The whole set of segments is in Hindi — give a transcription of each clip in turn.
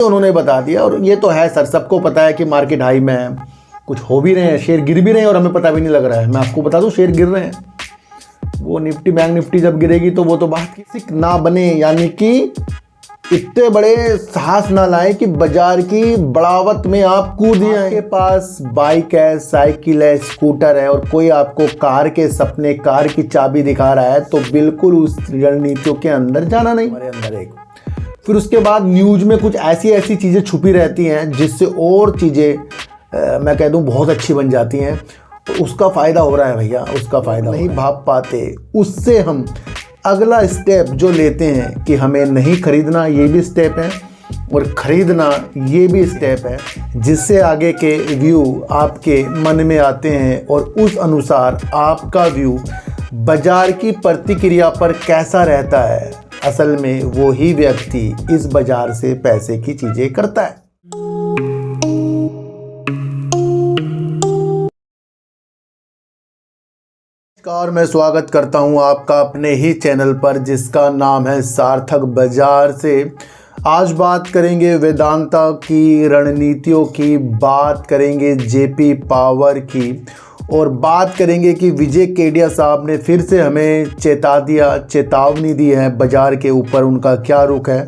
उन्होंने बता दिया। और ये तो है सर, सबको पता है कि मार्केट हाई में है, कुछ हो भी रहे हैं, शेयर गिर भी रहे हैं और हमें पता भी नहीं लग रहा है। मैं आपको बता दूं, शेयर गिर रहे हैं। वो निफ्टी बैंक निफ्टी जब गिरेगी तो वो तो बात किसी ना बने, यानी कि इतने बड़े साहस ना लाए कि बाजार की बढ़ावत में आप कूद दिए। आपके पास बाइक है, साइकिल है, स्कूटर है और कोई आपको कार के सपने, कार की चाबी दिखा रहा है, तो बिल्कुल उस रणनीतियों के अंदर जाना नहीं। हमारे अंदर एक फिर उसके बाद न्यूज में कुछ ऐसी ऐसी चीज़ें छुपी रहती हैं जिससे और चीज़ें मैं कह दूं बहुत अच्छी बन जाती हैं। तो उसका फ़ायदा हो रहा है भैया, उसका फ़ायदा नहीं भाप पाते। उससे हम अगला स्टेप जो लेते हैं कि हमें नहीं खरीदना, ये भी स्टेप है, और ख़रीदना ये भी स्टेप है, जिससे आगे के व्यू आपके मन में आते हैं और उस अनुसार आपका व्यू बाजार की प्रतिक्रिया पर कैसा रहता है। असल में वो ही व्यक्ति इस बाजार से पैसे की चीज़ें करता है। नमस्कार, मैं स्वागत करता हूं आपका अपने ही चैनल पर जिसका नाम है सार्थक बाजार से। आज बात करेंगे वेदांता की रणनीतियों की, बात करेंगे जेपी पावर की, और बात करेंगे कि विजय केडिया साहब ने फिर से हमें चेतावनी दी है बाजार के ऊपर, उनका क्या रुख है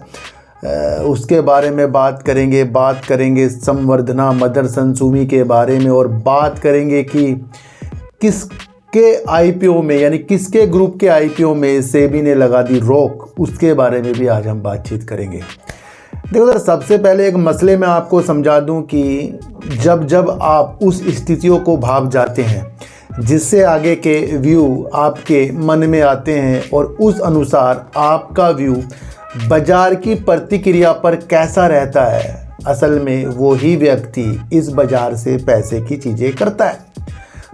उसके बारे में बात करेंगे संवर्धना मदरसन सुमी के बारे में, और बात करेंगे कि किसके आईपीओ में, यानी किसके ग्रुप के आईपीओ में सेबी ने लगा दी रोक, उसके बारे में भी आज हम बातचीत करेंगे। देखो सर, सबसे पहले एक मसले में आपको समझा दूं कि जब आप उस स्थितियों को भाप जाते हैं जिससे आगे के व्यू आपके मन में आते हैं और उस अनुसार आपका व्यू बाजार की प्रतिक्रिया पर कैसा रहता है, असल में वो ही व्यक्ति इस बाजार से पैसे की चीज़ें करता है।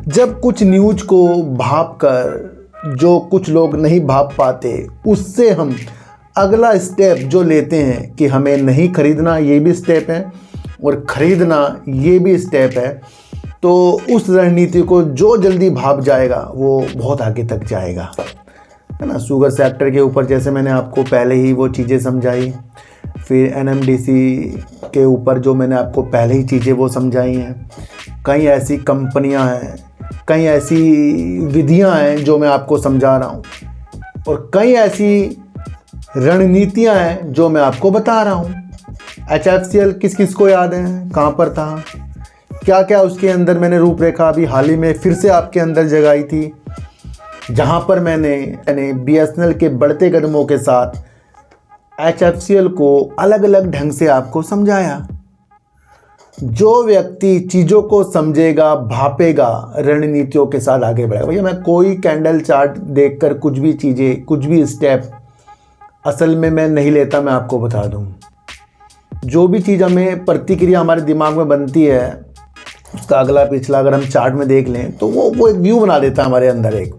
जब कुछ न्यूज को भाप कर जो कुछ लोग नहीं भाप पाते, उससे हम अगला स्टेप जो लेते हैं कि हमें नहीं खरीदना, ये भी स्टेप है, और ख़रीदना ये भी स्टेप है, तो उस रणनीति को जो जल्दी भाप जाएगा वो बहुत आगे तक जाएगा, है ना। शुगर सेक्टर के ऊपर जैसे मैंने आपको पहले ही वो चीज़ें समझाई, फिर एनएमडीसी के ऊपर जो मैंने आपको पहले ही चीज़ें वो समझाई हैं। कई ऐसी कंपनियां हैं, कई ऐसी विधियां हैं जो मैं आपको समझा रहा हूँ, और कई ऐसी रणनीतियां हैं जो मैं आपको बता रहा हूँ। HFCL किस किस को याद है, कहाँ पर था, क्या क्या उसके अंदर मैंने रूपरेखा अभी हाल ही में फिर से आपके अंदर जगाई थी, जहाँ पर मैंने BSNL के बढ़ते कदमों के साथ HFCL को अलग अलग ढंग से आपको समझाया। जो व्यक्ति चीज़ों को समझेगा, भापेगा, रणनीतियों के साथ आगे बढ़ेगा। भैया मैं कोई कैंडल चार्ट देखकर कुछ भी चीज़ें, कुछ भी स्टेप असल में मैं नहीं लेता। मैं आपको बता दूं, जो भी चीज़ हमें प्रतिक्रिया हमारे दिमाग में बनती है, उसका अगला पिछला अगर हम चार्ट में देख लें तो वो एक व्यू बना देता है हमारे अंदर एक।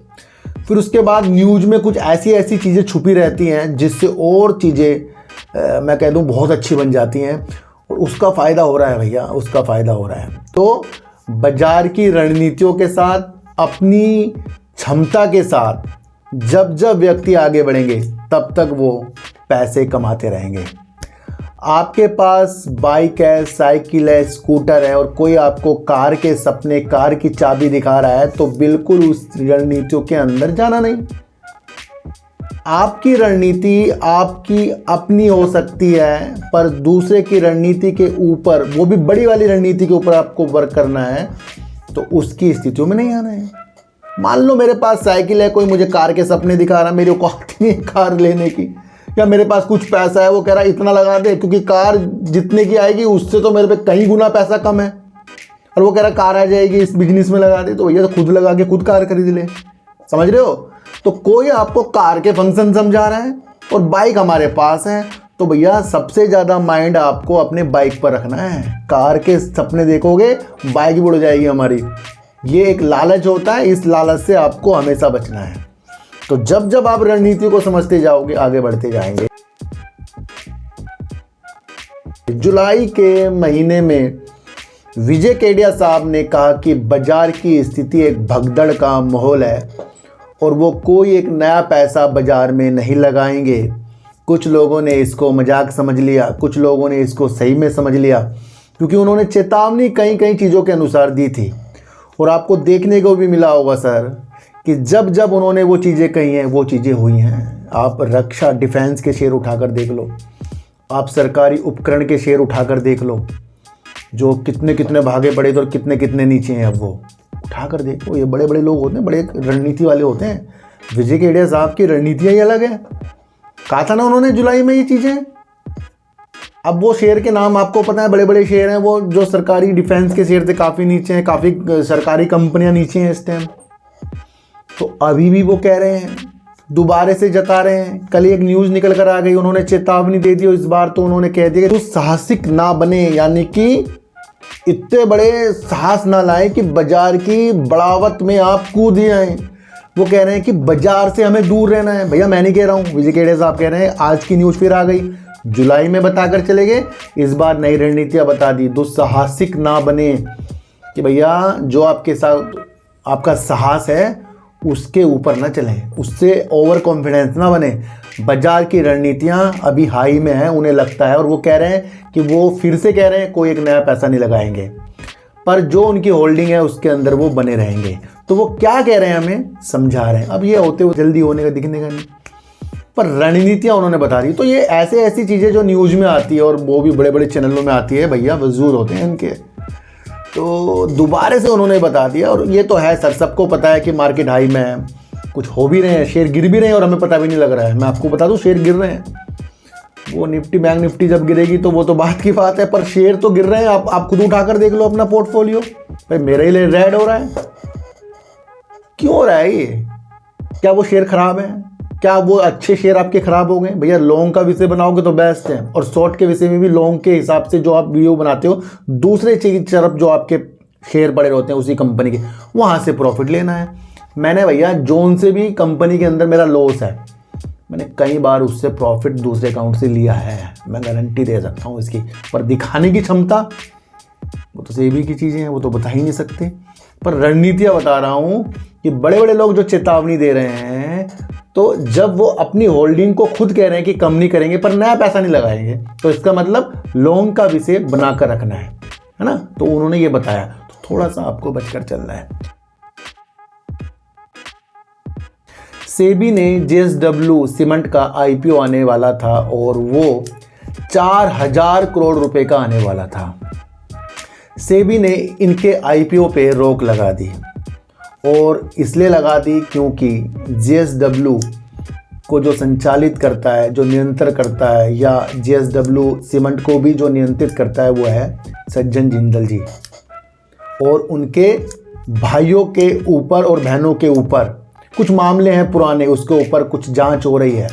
फिर उसके बाद न्यूज में कुछ ऐसी ऐसी चीज़ें छुपी रहती हैं जिससे और चीज़ें मैं कह दूं बहुत अच्छी बन जाती हैं, और उसका फ़ायदा हो रहा है भैया, उसका फ़ायदा हो रहा है। तो बाजार की रणनीतियों के साथ, अपनी क्षमता के साथ जब व्यक्ति आगे बढ़ेंगे तब तक वो पैसे कमाते रहेंगे। आपके पास बाइक है, साइकिल है, स्कूटर है, और कोई आपको कार के सपने, कार की चाबी दिखा रहा है, तो बिल्कुल उस रणनीतियों के अंदर जाना नहीं। आपकी रणनीति आपकी अपनी हो सकती है, पर दूसरे की रणनीति के ऊपर, वो भी बड़ी वाली रणनीति के ऊपर आपको वर्क करना है, तो उसकी स्थितियों में नहीं आना है। मान लो मेरे पास साइकिल है, कोई मुझे कार के सपने दिखा रहा है, मेरे को आती नहीं कार लेने की, या मेरे पास कुछ पैसा है, वो कह रहा है इतना लगा दे, क्योंकि कार जितने की आएगी उससे तो मेरे पे कई गुना पैसा कम है, और वो कह रहा कार आ जाएगी इस बिजनेस में लगा दे, तो भैया तो खुद लगा के खुद कार खरीद ले। समझ रहे हो? तो कोई आपको कार के फंक्शन समझा रहा है और बाइक हमारे पास है, तो भैया सबसे ज़्यादा माइंड आपको अपने बाइक पर रखना है। कार के सपने देखोगे, बाइक भी उड़ जाएगी हमारी। ये एक लालच होता है, इस लालच से आपको हमेशा बचना है। तो जब आप रणनीति को समझते जाओगे, आगे बढ़ते जाएंगे। जुलाई के महीने में विजय केडिया साहब ने कहा कि बाजार की स्थिति एक भगदड़ का माहौल है और वो कोई एक नया पैसा बाजार में नहीं लगाएंगे, कुछ लोगों ने इसको मजाक समझ लिया, कुछ लोगों ने इसको सही में समझ लिया, क्योंकि उन्होंने चेतावनी कई कई चीज़ों के अनुसार दी थी। और आपको देखने को भी मिला होगा सर कि जब जब उन्होंने वो चीज़ें कही हैं वो चीज़ें हुई हैं। आप रक्षा डिफेंस के शेयर उठाकर देख लो, आप सरकारी उपकरण के शेयर उठाकर देख लो, जो कितने कितने भागे पड़े थे और कितने कितने नीचे हैं। अब वो उठाकर देखो, ये बड़े बड़े लोग होते हैं, बड़े रणनीति वाले होते हैं। विजय केडिया साहब की रणनीतियाँ ही अलग है। कहा था ना उन्होंने जुलाई में ये चीज़ें। अब वो शेयर के नाम आपको पता है, बड़े बड़े शेयर हैं वो, जो सरकारी डिफेंस के शेयर थे काफ़ी नीचे हैं, काफ़ी सरकारी कंपनियां नीचे हैं इस टाइम। तो अभी भी वो कह रहे हैं, दोबारे से जता रहे हैं। कल एक न्यूज़ निकल कर आ गई, उन्होंने चेतावनी दे दी और इस बार तो उन्होंने कह दिया कि तो साहसिक ना बने, यानी कि इतने बड़े साहस ना लाए कि बाजार की बढ़ावत में आप कूद आए। वो कह रहे हैं कि बाजार से हमें दूर रहना है। भैया मैं नहीं कह रहा हूँ, विजय केडिया साहब कह रहे हैं। आज की न्यूज़ फिर आ गई, जुलाई में बताकर चले गए, इस बार नई रणनीतियां बता दी। दुस्साहसिक ना बने कि भैया जो आपके साथ आपका साहस है उसके ऊपर ना चलें, उससे ओवर कॉन्फिडेंस ना बने। बाजार की रणनीतियां अभी हाई में हैं, उन्हें लगता है, और वो कह रहे हैं कि वो फिर से कह रहे हैं कोई एक नया पैसा नहीं लगाएंगे, पर जो उनकी होल्डिंग है उसके अंदर वो बने रहेंगे। तो वो क्या कह रहे हैं हमें समझा रहे हैं। अब ये होते हुए जल्दी होने का दिखने का नहीं, पर रणनीतियाँ उन्होंने बता दी। तो ये ऐसी चीज़ें जो न्यूज़ में आती है और वो भी बड़े बड़े चैनलों में आती है, भैया वजूद होते हैं इनके। तो दोबारा से उन्होंने बता दिया, और ये तो है सर, सबको पता है कि मार्केट हाई में है, कुछ हो भी रहे हैं, शेयर गिर भी रहे हैं और हमें पता भी नहीं लग रहा है। मैं आपको बता दूं शेयर गिर रहे हैं। वो निफ्टी बैंक निफ्टी जब गिरेगी तो वो तो बात की बात है, पर शेयर तो गिर रहे हैं। आप खुद उठाकर देख लो अपना पोर्टफोलियो। भाई मेरे ही लिए रेड हो रहा है, क्यों हो रहा है ये? क्या वो शेयर खराब है? क्या वो अच्छे शेयर आपके खराब हो गए? भैया लॉन्ग का विषय बनाओगे तो बेस्ट है, और शॉर्ट के विषय में भी लॉन्ग के हिसाब से जो आप वीडियो बनाते हो, दूसरे चीज तरफ जो आपके शेयर पड़े रहते हैं उसी कंपनी के, वहां से प्रॉफिट लेना है। मैंने भैया जोन से भी कंपनी के अंदर मेरा लॉस है, मैंने कई बार उससे प्रॉफिट दूसरे अकाउंट से लिया है, मैं गारंटी दे सकता हूँ इसकी। पर दिखाने की क्षमता वो तो सेबी की चीज़ें हैं, वो तो बता ही नहीं सकते। पर रणनीतियाँ बता रहा हूँ कि बड़े बड़े लोग जो चेतावनी दे रहे हैं, तो जब वो अपनी होल्डिंग को खुद कह रहे हैं कि कम नहीं करेंगे पर नया पैसा नहीं लगाएंगे, तो इसका मतलब लॉन्ग का विषय बनाकर रखना है ना। तो उन्होंने ये बताया, तो थोड़ा सा आपको बचकर चलना है। सेबी ने जेएसडब्ल्यू सीमेंट का आईपीओ आने वाला था और वो 4000 करोड़ रुपए का आने वाला था। सेबी ने इनके आईपीओ पे रोक लगा दी, और इसलिए लगा दी क्योंकि जेएसडब्ल्यू को जो संचालित करता है, जो नियंत्रण करता है, या जेएसडब्ल्यू सीमेंट को भी जो नियंत्रित करता है वो है सज्जन जिंदल जी, और उनके भाइयों के ऊपर और बहनों के ऊपर कुछ मामले हैं पुराने, उसके ऊपर कुछ जांच हो रही है।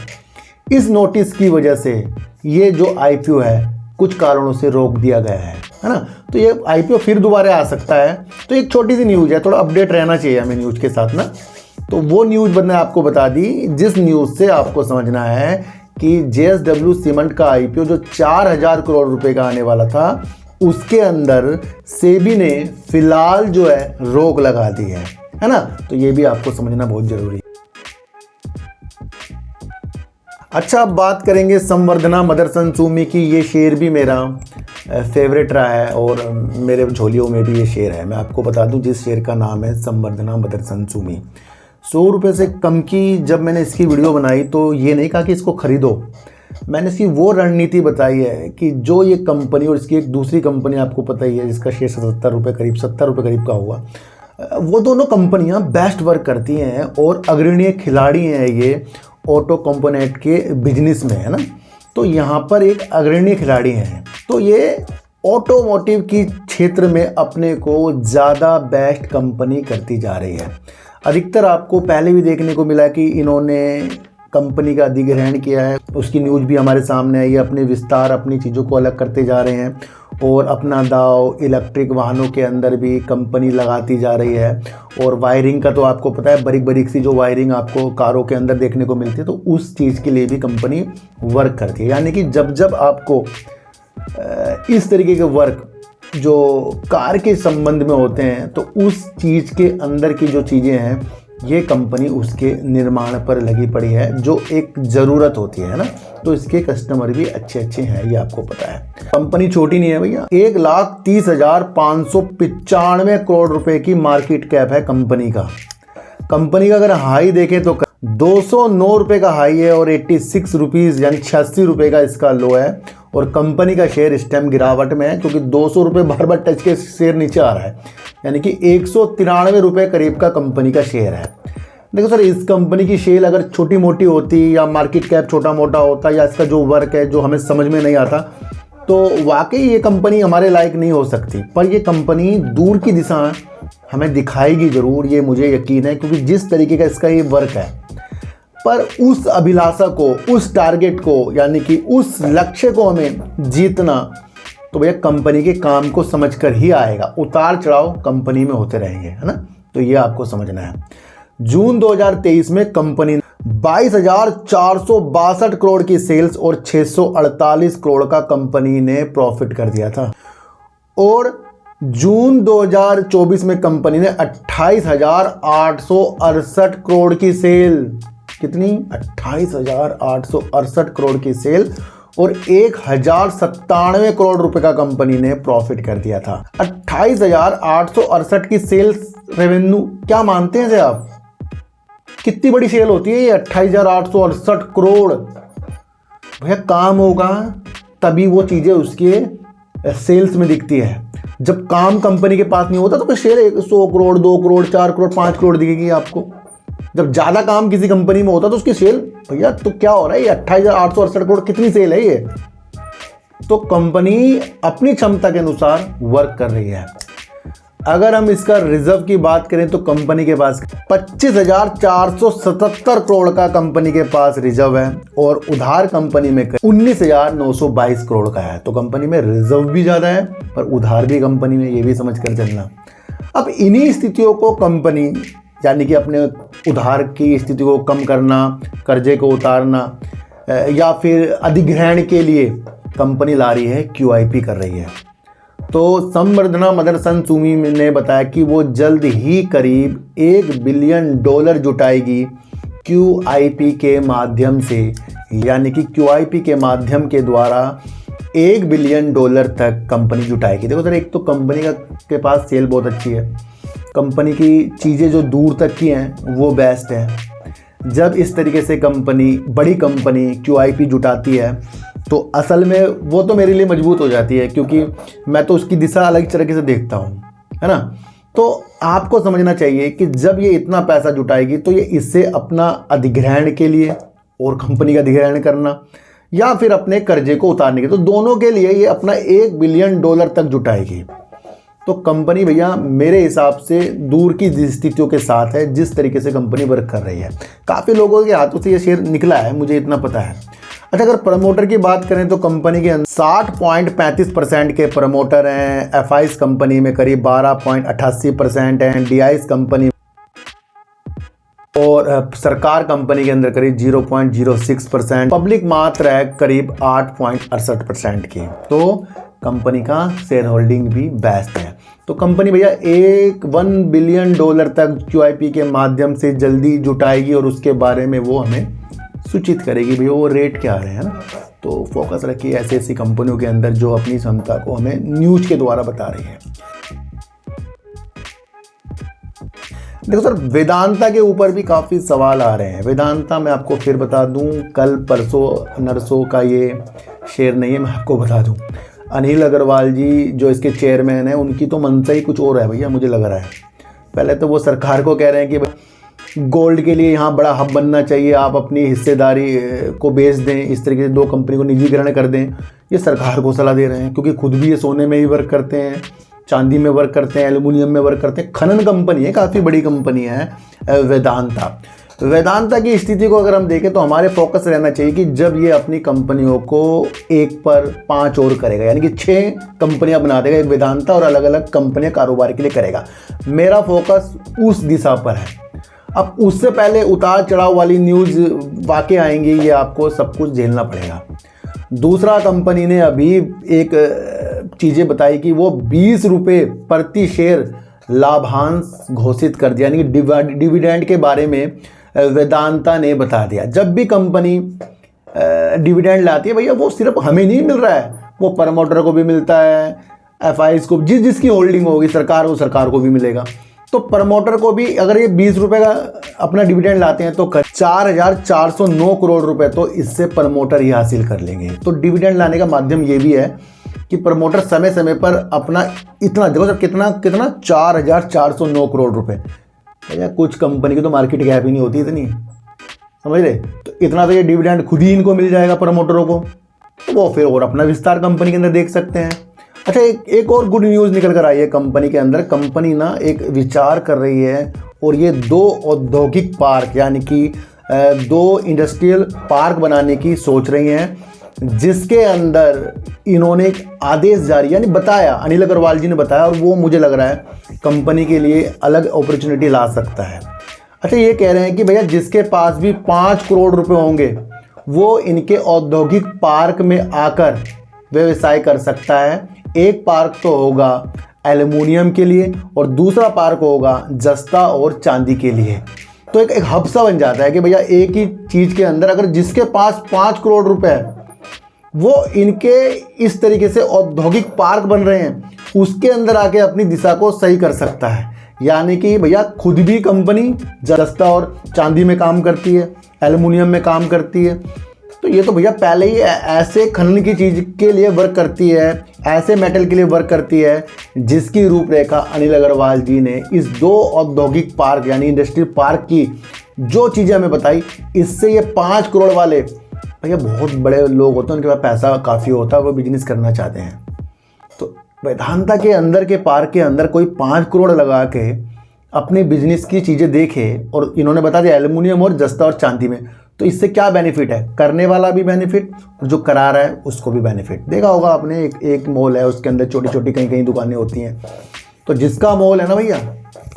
इस नोटिस की वजह से ये जो आईपीओ है कुछ कारणों से रोक दिया गया है ना। तो ये आईपीओ फिर दोबारा आ सकता है। तो एक छोटी सी न्यूज़ है, थोड़ा अपडेट रहना चाहिए हमें न्यूज़ के साथ ना। तो वो न्यूज़ मैंने आपको बता दी जिस न्यूज़ से आपको समझना है कि जेएसडब्ल्यू सीमेंट का आईपीओ जो 4000 करोड़ रुपए का आने वाला था, उसके अंदर सेबी ने फिलहाल जो है रोक लगा दी है ना। तो ये भी आपको समझना बहुत जरूरी है। अच्छा, अब बात करेंगे संवर्धना मदरसन सुमी की। ये शेयर भी मेरा फेवरेट रहा है और मेरे झोलियों में भी ये शेयर है। मैं आपको बता दूं जिस शेयर का नाम है संवर्धना मदरसन सुमी। 100 रुपये से कम की जब मैंने इसकी वीडियो बनाई तो ये नहीं कहा कि इसको खरीदो, मैंने इसकी वो रणनीति बताई है कि जो ये कंपनी और इसकी एक दूसरी कंपनी आपको पता ही है जिसका शेयर 70 रुपये करीब का हुआ, वो दोनों कंपनियां बेस्ट वर्क करती हैं और अग्रणीय खिलाड़ी हैं ये ऑटो कंपोनेंट के बिजनेस में, है ना। तो यहाँ पर एक अग्रणीय खिलाड़ी हैं, तो ये ऑटोमोटिव की क्षेत्र में अपने को ज़्यादा बेस्ट कंपनी करती जा रही है। अधिकतर आपको पहले भी देखने को मिला कि इन्होंने कंपनी का अधिग्रहण किया है, उसकी न्यूज़ भी हमारे सामने आई है। अपने विस्तार, अपनी चीज़ों को अलग करते जा रहे हैं और अपना दाव इलेक्ट्रिक वाहनों के अंदर भी कंपनी लगाती जा रही है। और वायरिंग का तो आपको पता है, बारीक बारीक सी जो वायरिंग आपको कारों के अंदर देखने को मिलती है, तो उस चीज़ के लिए भी कंपनी वर्क करती है। यानी कि जब जब आपको इस तरीके के वर्क जो कार के संबंध में होते हैं, तो उस चीज़ के अंदर की जो चीज़ें हैं ये कंपनी उसके निर्माण पर लगी पड़ी है, जो एक ज़रूरत होती है ना। तो इसके कस्टमर भी अच्छे अच्छे हैं, ये आपको पता है। कंपनी छोटी नहीं है भैया, 1,30,595 करोड़ रुपए की मार्केट कैप है कंपनी का। कंपनी का अगर हाई देखें तो 209 रुपये का हाई है और 86 रुपीज़ यानी 86 रुपये का इसका लो है। और कंपनी का शेयर इस टाइम गिरावट में है, क्योंकि 200 रुपये बार बार टच के शेयर नीचे आ रहा है, यानी कि 193 रुपये करीब का कंपनी का शेयर है। देखो सर, इस कंपनी की शेयर अगर छोटी मोटी होती या मार्केट कैप छोटा मोटा होता या इसका जो वर्क है जो हमें समझ में नहीं आता, तो वाकई ये कंपनी हमारे लायक नहीं हो सकती। पर ये कंपनी दूर की दिशा हमें दिखाएगी ज़रूर, ये मुझे यकीन है, क्योंकि जिस तरीके का इसका ये वर्क है। पर उस अभिलाषा को, उस टारगेट को, यानी कि उस लक्ष्य को हमें जीतना, तो भैया कंपनी के काम को समझकर ही आएगा। उतार चढ़ाव कंपनी में होते रहेंगे, है ना। तो ये आपको समझना है। जून 2023 में कंपनी 22,462 करोड़ की सेल्स और 648 करोड़ का कंपनी ने प्रॉफिट कर दिया था। और जून 2024 में कंपनी ने 28,868 करोड़ की सेल, कितनी, 28,868 करोड़ की सेल और 1,097 करोड़ रुपए का कंपनी ने प्रॉफिट कर दिया था। 28,868 की सेल्स रेवेन्यू क्या मानते हैं आप? कितनी बड़ी सेल होती है ये 28,868 करोड़। भैया काम होगा तभी वो चीजें उसके सेल्स में दिखती है। जब काम कंपनी के पास नहीं होता तो फिर शेयर 100 करोड़, 2 करोड़, 4 करोड़, 5 करोड़ दिखेगी आपको। जब ज़्यादा काम किसी कंपनी में होता तो उसकी सेल, भैया तो क्या हो रहा है, ये 28,868 करोड़ कितनी सेल है ये? तो कंपनी अपनी क्षमता के अनुसार वर्क कर रही है। अगर हम इसका रिजर्व की बात करें तो कंपनी के पास 25,477 करोड़ का कंपनी के पास रिजर्व है और उधार कंपनी में 19,922 करोड़ का है। तो कंपनी में रिजर्व भी ज़्यादा है पर उधार भी कंपनी में, ये भी समझ कर चलना। अब इन्हीं स्थितियों को कंपनी, यानी कि अपने उधार की स्थिति को कम करना, कर्जे को उतारना या फिर अधिग्रहण के लिए कंपनी ला रही है, QIP कर रही है। तो संवर्धना मदरसन सुमी ने बताया कि वो जल्द ही करीब $1 बिलियन जुटाएगी QIP के माध्यम से, यानी कि QIP के माध्यम के द्वारा $1 बिलियन तक कंपनी जुटाएगी। देखो सर, एक तो कंपनी के पास सेल बहुत अच्छी है, कंपनी की चीज़ें जो दूर तक की हैं वो बेस्ट है। जब इस तरीके से कंपनी, बड़ी कंपनी QIP जुटाती है तो असल में वो तो मेरे लिए मजबूत हो जाती है, क्योंकि मैं तो उसकी दिशा अलग तरीके से देखता हूँ, है ना। तो आपको समझना चाहिए कि जब ये इतना पैसा जुटाएगी तो ये इससे अपना अधिग्रहण के लिए और कंपनी का अधिग्रहण करना या फिर अपने कर्जे को उतारने के, तो दोनों के लिए ये अपना $1 बिलियन तक जुटाएगी। तो कंपनी भैया मेरे हिसाब से दूर की स्थितियों के साथ है, जिस तरीके से कंपनी वर्क कर रही है। काफ़ी लोगों के हाथों से ये शेयर निकला है, मुझे इतना पता है। अच्छा, अगर प्रमोटर की बात करें तो कंपनी के 60.35% के प्रमोटर हैं, FIs कंपनी में करीब 12.88% हैं, DIs कंपनी और सरकार कंपनी के अंदर करीब 0.06%, पब्लिक मात्र है करीब 8.68% की। तो कंपनी का शेयर होल्डिंग भी बेस्ट है। तो कंपनी भैया $1 बिलियन तक QIP के माध्यम से जल्दी जुटाएगी और उसके बारे में वो हमें सूचित करेगी भैया वो रेट क्या है ना। तो फोकस रखिए ऐसी ऐसी कंपनियों के अंदर जो अपनी क्षमता को हमें न्यूज के द्वारा बता रही है। देखो सर, वेदांता के ऊपर भी काफ़ी सवाल आ रहे हैं। वेदांता मैं आपको फिर बता दूं, कल परसों नरसों का ये शेयर नहीं है, मैं आपको बता दूं। अनिल अग्रवाल जी जो इसके चेयरमैन हैं, उनकी तो मंशा ही कुछ और है भैया, मुझे लग रहा है। पहले तो वो सरकार को कह रहे हैं कि गोल्ड के लिए यहाँ बड़ा हब बनना चाहिए, आप अपनी हिस्सेदारी को बेच दें, इस तरीके से 2 कंपनी को निजीकरण कर दें। ये सरकार को सलाह दे रहे हैं, क्योंकि खुद भी ये सोने में ही वर्क करते हैं, चांदी में वर्क करते हैं, एल्युमिनियम में वर्क करते हैं। खनन कंपनी है, काफ़ी बड़ी कंपनी है वेदांता। वेदांता की स्थिति को अगर हम देखें तो हमारे फोकस रहना चाहिए कि जब ये अपनी कंपनियों को 1 पर 5 और करेगा, यानी कि 6 कंपनियां बना देगा एक वेदांता और अलग अलग कंपनियां कारोबार के लिए करेगा। मेरा फोकस उस दिशा पर है। अब उससे पहले उतार चढ़ाव वाली न्यूज़ वाकई आएंगी, ये आपको सब कुछ झेलना पड़ेगा। दूसरा, कंपनी ने अभी एक चीज़ें बताई कि वो 20 रुपये प्रति शेयर लाभांश घोषित कर दिया, यानी कि डिविडेंड के बारे में वेदांता ने बता दिया। जब भी कंपनी डिविडेंड लाती है भैया, वो सिर्फ हमें नहीं मिल रहा है, वो प्रमोटर को भी मिलता है, एफआईज को, जिसकी होल्डिंग होगी, सरकार को भी मिलेगा। तो प्रमोटर को भी अगर ये 20 रुपये का अपना डिविडेंड लाते हैं तो 4,409 करोड़ रुपए तो इससे प्रमोटर ही हासिल कर लेंगे। तो डिविडेंड लाने का माध्यम ये भी है कि प्रमोटर समय समय पर अपना इतना, देखो सर कितना 4,409 करोड़ रुपए, भैया कुछ कंपनी की तो मार्केट कैप ही नहीं होती इतनी, समझ रहे। तो इतना तो ये डिविडेंड खुद ही इनको मिल जाएगा प्रमोटरों को, तो वो फिर और अपना विस्तार कंपनी के अंदर देख सकते हैं। अच्छा, एक और गुड न्यूज़ निकल कर आई है कंपनी के अंदर। कंपनी ना एक विचार कर रही है और ये 2 औद्योगिक पार्क यानी कि 2 इंडस्ट्रियल पार्क बनाने की सोच रही हैं, जिसके अंदर इन्होंने एक आदेश जारी यानी बताया, अनिल अग्रवाल जी ने बताया, और वो मुझे लग रहा है कंपनी के लिए अलग अपॉर्चुनिटी ला सकता है। अच्छा, ये कह रहे हैं कि भैया जिसके पास भी 5 करोड़ रुपए होंगे वो इनके औद्योगिक पार्क में आकर व्यवसाय कर सकता है। एक पार्क तो होगा एल्युमिनियम के लिए और दूसरा पार्क होगा जस्ता और चांदी के लिए। तो एक हब सा बन जाता है कि भैया एक ही चीज़ के अंदर अगर जिसके पास 5 करोड़ रुपए है वो इनके इस तरीके से औद्योगिक पार्क बन रहे हैं, उसके अंदर आके अपनी दिशा को सही कर सकता है। यानी कि भैया खुद भी कंपनी जस्ता और चांदी में काम करती है, एल्युमिनियम में काम करती है, तो ये तो भैया पहले ही ऐसे खनन की चीज़ के लिए वर्क करती है, ऐसे मेटल के लिए वर्क करती है, जिसकी रूपरेखा अनिल अग्रवाल जी ने इस 2 औद्योगिक पार्क यानी इंडस्ट्रियल पार्क की जो चीज़ें हमें बताई, इससे ये 5 करोड़ वाले भैया बहुत बड़े लोग होते हैं, उनके पास पैसा काफ़ी होता है, वो बिजनेस करना चाहते हैं। तो वेदांता के अंदर के पार्क के अंदर कोई 5 करोड़ लगा के अपने बिजनेस की चीज़ें देखे, और इन्होंने बता दिया एल्युमिनियम और जस्ता और चांदी में, तो इससे क्या बेनिफिट है, करने वाला भी बेनिफिट और जो करा रहा है उसको भी बेनिफिट। देखा होगा आपने, एक मॉल है, उसके अंदर छोटी छोटी कहीं दुकानें होती हैं, तो जिसका मॉल है ना भैया,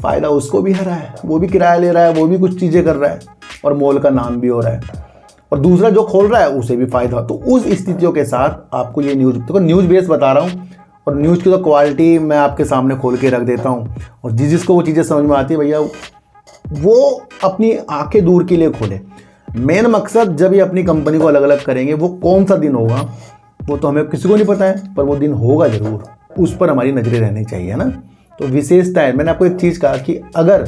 फ़ायदा उसको भी हो रहा है, वो भी किराया ले रहा है, वो भी कुछ चीज़ें कर रहा है और मॉल का नाम भी हो रहा है, और दूसरा जो खोल रहा है उसे भी फ़ायदा। तो उस स्थितियों के साथ आपको ये न्यूज़, देखो न्यूज़ बेस बता रहा हूँ, और न्यूज़ की तो क्वालिटी मैं आपके सामने खोल के रख देता हूँ, और जिसको वो चीज़ें समझ में आती है भैया वो अपनी आंखें दूर के लिए खोले। मेन मकसद जब ये अपनी कंपनी को अलग अलग करेंगे, वो कौन सा दिन होगा वो तो हमें किसी को नहीं पता है, पर वो दिन होगा ज़रूर, उस पर हमारी नज़रें रहनी चाहिए ना। तो विशेषताएं, मैंने आपको एक चीज़ कहा कि अगर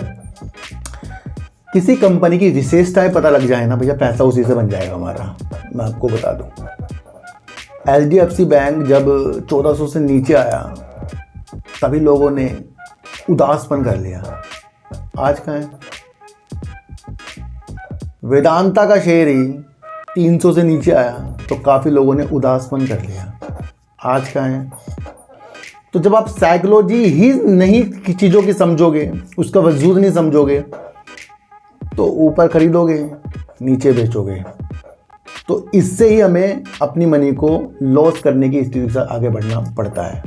किसी कंपनी की विशेषताएं पता लग जाए ना भैया, पैसा उसी से बन जाएगा हमारा। मैं आपको बता दूं, HDFC बैंक जब 1400 से नीचे आया तभी लोगों ने उदासपन कर लिया, आज कहाँ है। वेदांता का शेयर ही 300 से नीचे आया तो काफ़ी लोगों ने उदासपन कर लिया, आज कहाँ है। तो जब आप साइकोलॉजी ही नहीं चीज़ों की समझोगे, उसका वजूद नहीं समझोगे, तो ऊपर खरीदोगे नीचे बेचोगे, तो इससे ही हमें अपनी मनी को लॉस करने की स्थिति से आगे बढ़ना पड़ता है।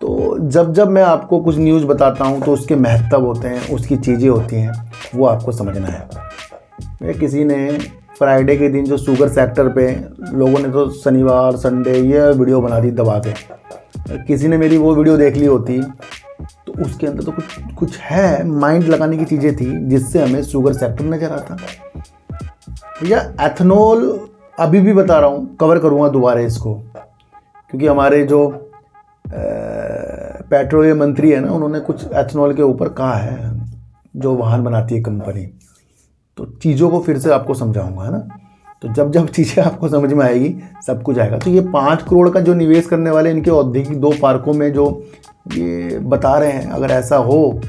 तो जब मैं आपको कुछ न्यूज़ बताता हूँ तो उसके महत्व होते हैं, उसकी चीज़ें होती हैं, वो आपको समझना है। किसी ने फ्राइडे के दिन जो शुगर सेक्टर पे लोगों ने तो शनिवार संडे ये वीडियो बना दी दबा के, किसी ने मेरी वो वीडियो देख ली होती तो उसके अंदर तो कुछ है, माइंड लगाने की चीज़ें थी, जिससे हमें शुगर सेक्टर नज़र आता। भैया एथनॉल अभी भी बता रहा हूँ, कवर करूँगा दोबारा इसको, क्योंकि हमारे जो पेट्रोलियम मंत्री है ना, उन्होंने कुछ एथनॉल के ऊपर कहा है, जो वाहन बनाती है कंपनी, तो चीज़ों को फिर से आपको समझाऊंगा, है ना। तो जब चीज़ें आपको समझ में आएगी सब कुछ आएगा। तो ये 5 करोड़ का जो निवेश करने वाले इनके औद्योगिक 2 पार्कों में जो ये बता रहे हैं, अगर ऐसा हो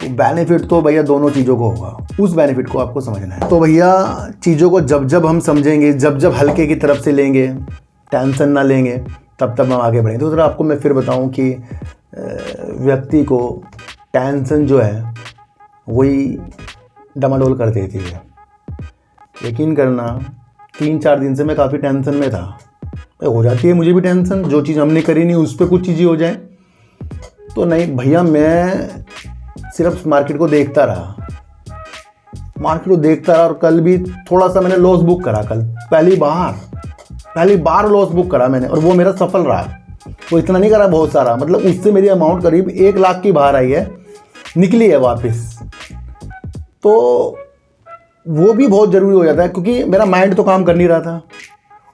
तो बेनिफिट तो भैया दोनों चीज़ों को होगा, उस बेनिफिट को आपको समझना है। तो भैया चीज़ों को जब हम समझेंगे, जब हल्के की तरफ से लेंगे, टेंशन ना लेंगे, तब हम आगे बढ़ेंगे। तो ज़रा आपको मैं फिर बताऊं कि व्यक्ति को टेंशन जो है वही डमाडोल कर देती है। यकीन करना 3-4 दिन से मैं काफ़ी टेंशन में था, हो जाती है मुझे भी टेंशन, जो चीज़ हमने करी नहीं उस पर कुछ चीज़ें हो जाए तो नहीं भैया। मैं सिर्फ मार्केट को देखता रहा और कल भी थोड़ा सा मैंने लॉस बुक करा, कल पहली बार लॉस बुक करा मैंने, और वो मेरा सफल रहा। वो इतना नहीं करा बहुत सारा, मतलब उससे मेरी अमाउंट करीब 1 लाख की बाहर आई है, निकली है वापस। तो वो भी बहुत ज़रूरी हो जाता है, क्योंकि मेरा माइंड तो काम कर नहीं रहा था,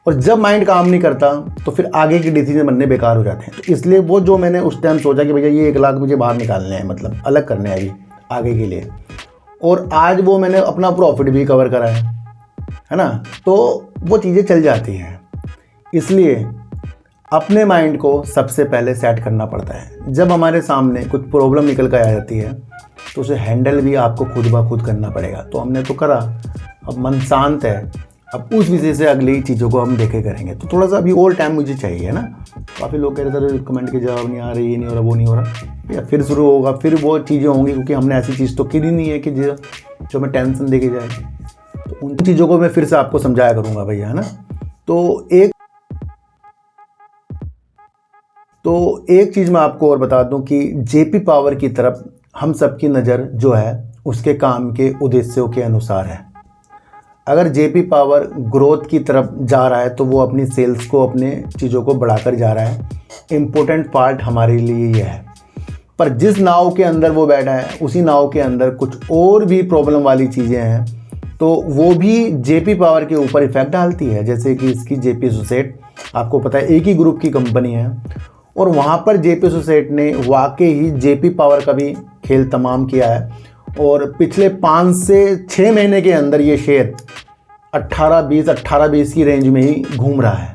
और जब माइंड काम नहीं करता तो फिर आगे के डिसीजन बनने बेकार हो जाते हैं। तो इसलिए वो जो मैंने उस टाइम सोचा कि भैया ये 1 लाख मुझे बाहर निकालने हैं, मतलब अलग करने हैं अभी आगे के लिए, और आज वो मैंने अपना प्रॉफिट भी कवर करा है ना। तो वो चीज़ें चल जाती हैं। इसलिए अपने माइंड को सबसे पहले सेट करना पड़ता है। जब हमारे सामने कुछ प्रॉब्लम निकल कर आ जाती है तो उसे हैंडल भी आपको खुद ब खुद करना पड़ेगा। तो हमने तो करा, अब मन शांत है, अब उस विषय से अगली चीज़ों को हम देखे करेंगे। तो थोड़ा सा अभी और टाइम मुझे चाहिए है ना। काफ़ी लोग कह रहे थे कमेंट के जवाब नहीं आ रहे, ये नहीं हो रहा, वो नहीं हो रहा, या फिर शुरू होगा, फिर वो चीज़ें होंगी, क्योंकि हमने ऐसी चीज़ तो की नहीं है कि जो मैं टेंशन दे के जाए। तो उन चीज़ों को मैं फिर से आपको समझाया करूँगा भैया, है ना। तो एक चीज़ मैं आपको और बता दूं कि जेपी पावर की तरफ हम सबकी नज़र जो है उसके काम के उद्देश्यों के अनुसार है। अगर जेपी पावर ग्रोथ की तरफ जा रहा है तो वो अपनी सेल्स को, अपने चीज़ों को बढ़ाकर जा रहा है। इम्पोर्टेंट पार्ट हमारे लिए यह है। पर जिस नाव के अंदर वो बैठा है उसी नाव के अंदर कुछ और भी प्रॉब्लम वाली चीज़ें हैं, तो वो भी जेपी पावर के ऊपर इफेक्ट डालती है। जैसे कि इसकी जेपी एसोसिएट, आपको पता है एक ही ग्रुप की कंपनी है, और वहाँ पर जेपी एसोसिएट ने वाकई ही जेपी पावर का भी खेल तमाम किया है। और पिछले 5 से 6 महीने के अंदर ये शेयर 18-20 की रेंज में ही घूम रहा है।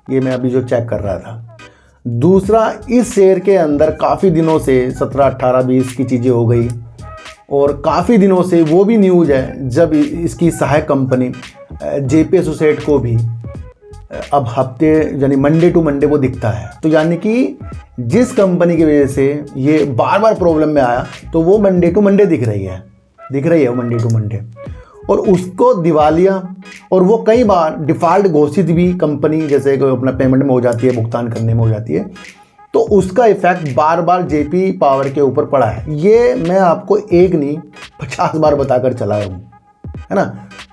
ये मैं अभी जो चेक कर रहा था। दूसरा, इस शेयर के अंदर काफ़ी दिनों से 17, 18, 20 की चीज़ें हो गई, और काफ़ी दिनों से वो भी न्यूज़ है जब इसकी सहायक कंपनी जेपी एसोसिएट को भी अब हफ्ते यानी मंडे टू मंडे वो दिखता है। तो यानी कि जिस कंपनी की वजह से ये बार बार प्रॉब्लम में आया, तो वो मंडे टू मंडे दिख रही है वो मंडे टू मंडे, और उसको दिवालिया, और वो कई बार डिफ़ॉल्ट घोषित भी कंपनी, जैसे कि अपना पेमेंट में हो जाती है, भुगतान करने में हो जाती है, तो उसका इफेक्ट बार बार जेपी पावर के ऊपर पड़ा है। ये मैं आपको एक नहीं 50 बार बताकर चला हूँ, है ना।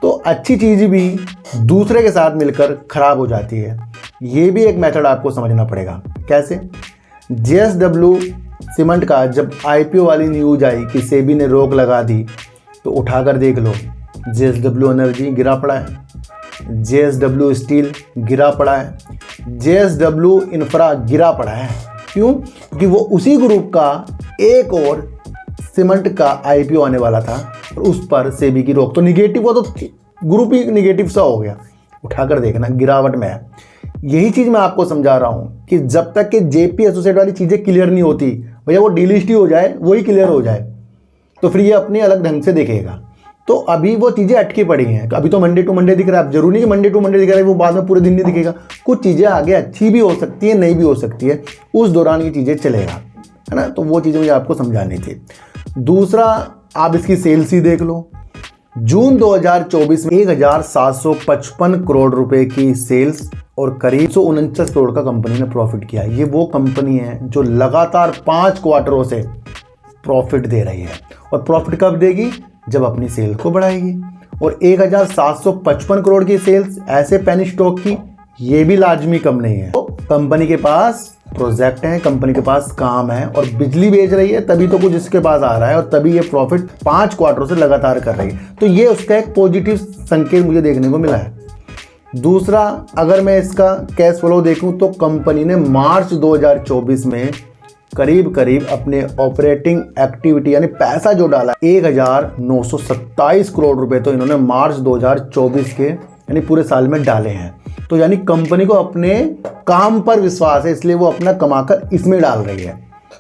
तो अच्छी चीज़ भी दूसरे के साथ मिलकर ख़राब हो जाती है। ये भी एक मेथड आपको समझना पड़ेगा। कैसे? जेएसडब्ल्यू सीमेंट का जब आईपीओ वाली न्यूज़ आई कि सेबी ने रोक लगा दी, तो उठाकर देख लो, जेएसडब्ल्यू एनर्जी गिरा पड़ा है, जेएसडब्ल्यू स्टील गिरा पड़ा है, जेएसडब्ल्यू इंफ्रा गिरा पड़ा है। क्यों? क्योंकि वो उसी ग्रुप का एक और सीमेंट का आईपीओ आने वाला था, और उस पर सेबी की रोक। तो निगेटिव, वो तो ग्रुप ही निगेटिव सा हो गया। उठाकर देखना, गिरावट में है। यही चीज़ मैं आपको समझा रहा हूँ कि जब तक कि जेपी एसोसिएट वाली चीज़ें क्लियर नहीं होती, भैया वो डीलिस्ट ही हो जाए, वही क्लियर हो जाए, तो फिर ये अपने अलग ढंग से देखेगा। तो अभी वो चीज़ें अटकी पड़ी हैं। अभी तो मंडे टू मंडे दिख रहा है। अब जरूरी नहीं कि मंडे टू मंडे दिख रहा है वो बाद में पूरे दिन नहीं दिखेगा। कुछ चीज़ें आगे अच्छी भी हो सकती है, नहीं भी हो सकती है, उस दौरान ये चीज़ें चलेगा, है ना। तो वो चीज़ें मुझे आपको समझानी थी। दूसरा, आप इसकी सेल्स ही देख लो। जून 2024 में 1755 करोड़ रुपए की सेल्स और करीब 149 करोड़ का कंपनी ने प्रॉफिट किया। ये वो कंपनी है जो लगातार 5 क्वार्टरों से प्रॉफिट दे रही है, और प्रॉफिट कब देगी? जब अपनी सेल्स को बढ़ाएगी। और 1755 करोड़ की सेल्स ऐसे पेनी स्टॉक की, ये भी लाजमी कम नहीं है। तो कंपनी के पास प्रोजेक्ट है, कंपनी के पास काम है, और बिजली बेच रही है, तभी तो कुछ इसके पास आ रहा है, और तभी ये प्रॉफिट 5 क्वार्टरों से लगातार कर रही है। तो ये उसका एक पॉजिटिव संकेत मुझे देखने को मिला है। दूसरा, अगर मैं इसका कैश फ्लो देखूं तो कंपनी ने मार्च 2024 में करीब अपने ऑपरेटिंग एक्टिविटी यानी पैसा जो डाला 1927 करोड़ रुपए, तो इन्होंने मार्च 2024 के यानी पूरे साल में डाले हैं। तो यानी कंपनी को अपने काम पर विश्वास है, इसलिए वो अपना कमाकर इसमें डाल रही है।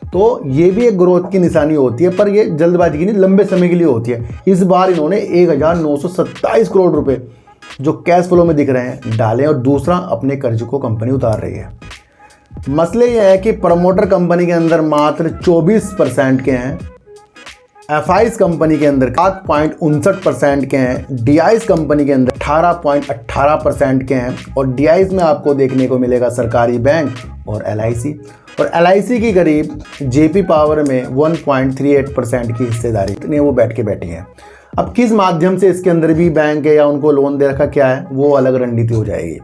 तो ये भी एक ग्रोथ की निशानी होती है, पर ये जल्दबाजी की नहीं, लंबे समय के लिए होती है। इस बार इन्होंने 1927 करोड़ रुपए जो कैश फ्लो में दिख रहे हैं डाले, और दूसरा, अपने कर्ज को कंपनी उतार रही है। मसले ये है कि प्रमोटर कंपनी के अंदर मात्र 24% के हैं, एफआईज कंपनी के अंदर 7.59% के हैं, डीआईज कंपनी के अंदर 18.18% के हैं, और डीआईज में आपको देखने को मिलेगा सरकारी बैंक और एलआईसी, और एलआईसी की करीब जेपी पावर में 1.38% की हिस्सेदारी, इतने वो बैठी हैं। अब किस माध्यम से इसके अंदर भी बैंक है या उनको लोन दे रखा क्या है, वो अलग रणनीति हो जाएगी।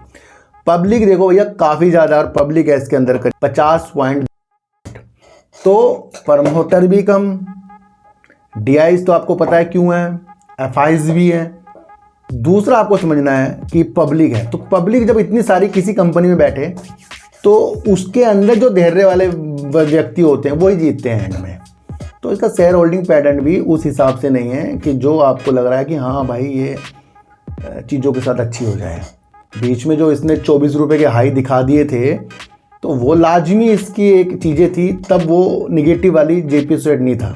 पब्लिक देखो भैया काफ़ी ज़्यादा, और पब्लिक है इसके अंदर 50 पॉइंट। तो प्रमोटर भी कम, DIs तो आपको पता है क्यों है, FIs भी है। दूसरा आपको समझना है कि पब्लिक है, तो पब्लिक जब इतनी सारी किसी कंपनी में बैठे तो उसके अंदर जो धैर्य वाले व्यक्ति होते हैं वही जीतते हैं एंड में। तो इसका शेयर होल्डिंग पैटर्न भी उस हिसाब से नहीं है कि जो आपको लग रहा है कि हाँ भाई ये चीज़ों के साथ अच्छी हो जाए। बीच में जो इसने 24 रुपये के हाई दिखा दिए थे तो वो लाजमी इसकी एक चीज़ें थी, तब वो निगेटिव वाली JP सेट नहीं था।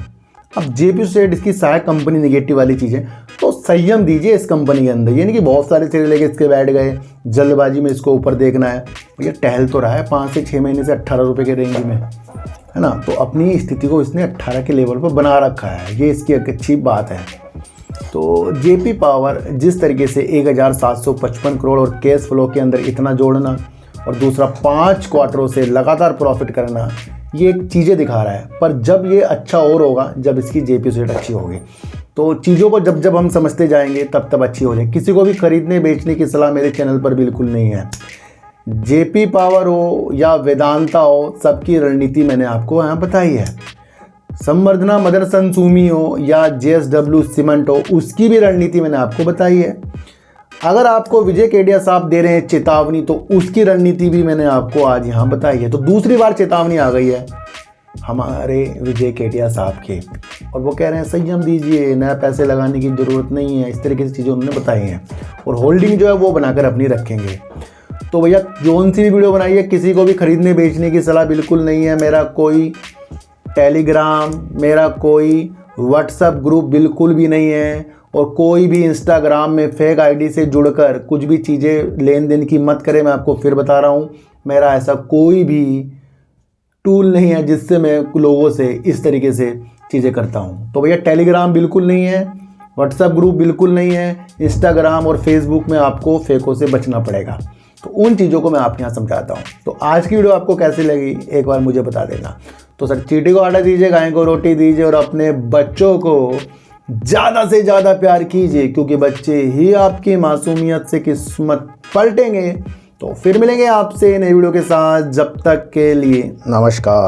अब JP सेट इसकी सहायक कंपनी निगेटिव वाली चीज़ें, तो संयम दीजिए इस कंपनी के अंदर। ये नहीं कि बहुत सारे शेयर लेके इसके बैठ गए, जल्दबाजी में इसको ऊपर देखना है। ये टहल तो रहा है 5 से 6 महीने से 18 रुपये के रेंज में, है ना। तो अपनी स्थिति को इसने 18 के लेवल पर बना रखा है, ये इसकी एक अच्छी बात है। तो JP पावर जिस तरीके से 1755 करोड़ और कैश फ्लो के अंदर इतना जोड़ना, और दूसरा 5 क्वार्टरों से लगातार प्रॉफिट करना, ये एक चीज़ें दिखा रहा है। पर जब ये अच्छा और होगा जब इसकी JP सेट अच्छी होगी। तो चीज़ों को जब जब हम समझते जाएंगे तब तब अच्छी हो जाएगी। किसी को भी खरीदने बेचने की सलाह मेरे चैनल पर बिल्कुल नहीं है। JP पावर हो या वेदांता हो, सबकी रणनीति मैंने आपको यहाँ बताई है। संवर्धना मदरसन सुमी हो या JSW सीमेंट हो, उसकी भी रणनीति मैंने आपको बताई है। अगर आपको विजय केडिया साहब दे रहे हैं चेतावनी, तो उसकी रणनीति भी मैंने आपको आज यहाँ बताई है। तो दूसरी बार चेतावनी आ गई है हमारे विजय केडिया साहब के, और वो कह रहे हैं संयम दीजिए, नया पैसे लगाने की ज़रूरत नहीं है। इस तरीके से चीज़ें उन्होंने बताई हैं, और होल्डिंग जो है वो बनाकर अपनी रखेंगे। तो भैया जोन सी भी वीडियो बनाई है, किसी को भी खरीदने बेचने की सलाह बिल्कुल नहीं है। मेरा कोई टेलीग्राम, मेरा कोई व्हाट्सएप ग्रुप बिल्कुल भी नहीं है, और कोई भी इंस्टाग्राम में फेक आईडी से जुड़कर कुछ भी चीज़ें लेन देन की मत करें। मैं आपको फिर बता रहा हूँ, मेरा ऐसा कोई भी टूल नहीं है जिससे मैं लोगों से इस तरीके से चीज़ें करता हूँ। तो भैया टेलीग्राम बिल्कुल नहीं है, व्हाट्सएप ग्रुप बिल्कुल नहीं है, इंस्टाग्राम और फेसबुक में आपको फेकों से बचना पड़ेगा। तो उन चीज़ों को मैं आपके यहाँ समझाता हूँ। तो आज की वीडियो आपको कैसी लगी एक बार मुझे बता देना। तो सर चींटी को आटा दीजिए, गाय को रोटी दीजिए, और अपने बच्चों को ज़्यादा से ज़्यादा प्यार कीजिए, क्योंकि बच्चे ही आपकी मासूमियत से किस्मत पलटेंगे। तो फिर मिलेंगे आपसे नई वीडियो के साथ, जब तक के लिए नमस्कार।